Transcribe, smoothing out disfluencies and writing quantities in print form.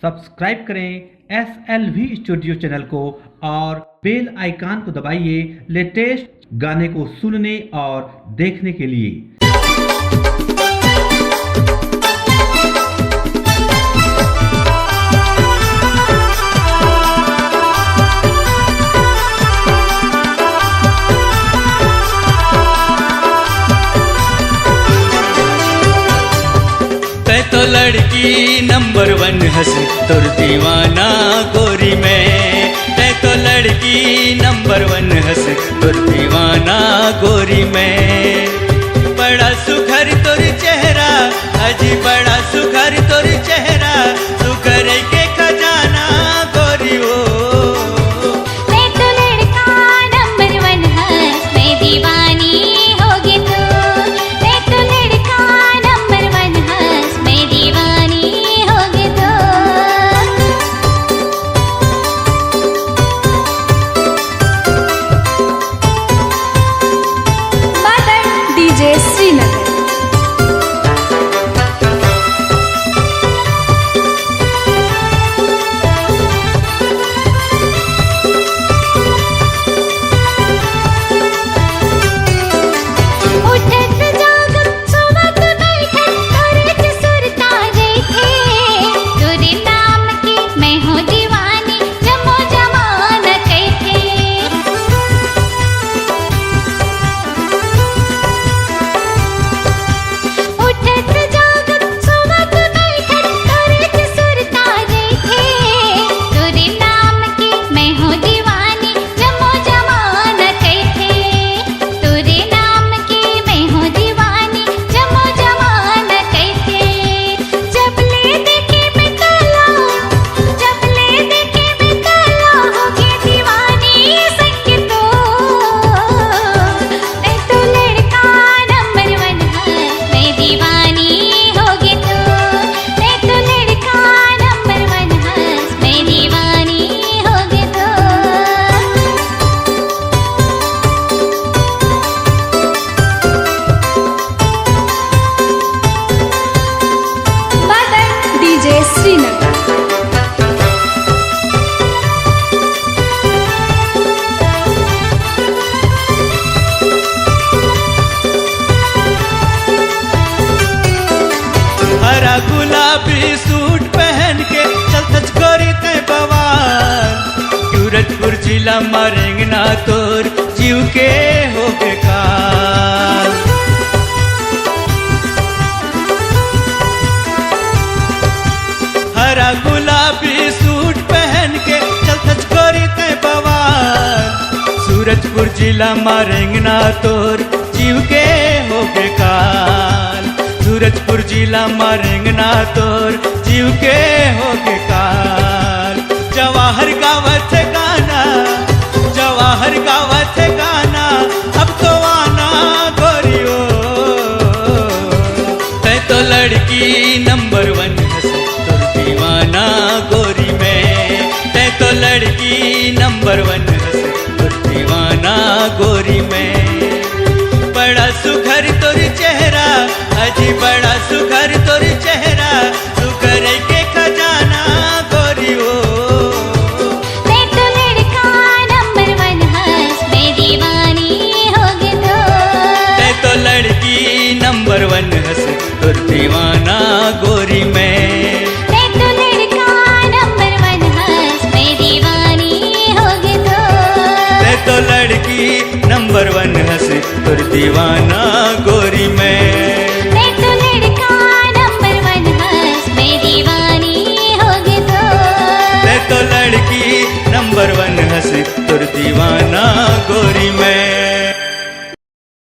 Subscribe करें SLV studio channel को और बेल आइकन को दबाइए लेटेस्ट गाने को सुनने और देखने के लिए। तो लड़की नंबर 1 हंस तुर दीवाना गोरी में, तै तो लड़की नंबर 1 हंस तुर दीवाना गोरी में। बड़ा सुघर तुर चेहरा अजी बड़ा सुघर तुर चेहरा, सुघर के खजाना गोरी हो। मैं तो लड़का नंबर 1 हंस मैं दीवानी होगी तू, मैं तो लड़का नंबर 1 हंस मैं दीवानी होगी तू। बादल डीजे श्रीनगर। उठत जागत सोवत बैठत तोरे से सुरता देखे, तोरे नाम की मैं हूँ दीवानी जमो जमाना कहते। उठत जागत सोवत बैठत तोरे से सुरता देखे, तोरे नाम की मैं हूँ दीवानी जमो जमाना कहते। तोरे नाम की मैं हूँ दीवानी जमो जमाना कहते। जब ले देखे मैं काला, जब ले देखे मैं काला होगी दीवानी संग तो। मैं तो लड़का नंबर 1 हंस मैं दीवानी होगी तू, मैं तो लड़का नंबर 1 हंस मैं दीवानी होगी तू। बादल डीजे श्रीनगर। हरा गुलाबी सूट पहन के चलत गोरी ते बवाल, सूरजपुर जिला मारेंगना तोर जीव के हो बेकार। हरा गुलाबी सूट पहन के चलत गोरी ते बवाल, सूरजपुर जिला मारेंगना तोर जीव के हो बेकार। सूरजपुर जिला मारेंगना तोर जीव के हो बेकार। जवाहर गावत गाना, जवाहर गावत गाना अब तो आना गोरियो। तै तो लड़की नंबर 1 हंस तुर दीवाना गोरी में, तै तो लड़की नंबर 1 हंस तुर दीवाना गोरी में। बड़ा सुघर तुर चेहरा अजी बड़ा सुघर तुर चेहरा, सुघर के खजाना गोरी हो। मैं तो लड़का नंबर 1 हंस मैं दीवानी होगी तू, तै तो लड़की नंबर 1 हंस तुर दीवाना गोरी में। मैं तो लड़का नंबर 1 हंस मैं दीवानी होगी तू, तै तो लड़की नंबर 1 हंस तुर दीवाना गोरी में। मैं तो लड़का नंबर 1 हंस मैं दीवानी होगी तू, तै तो लड़की नंबर 1 हंस तुर दीवाना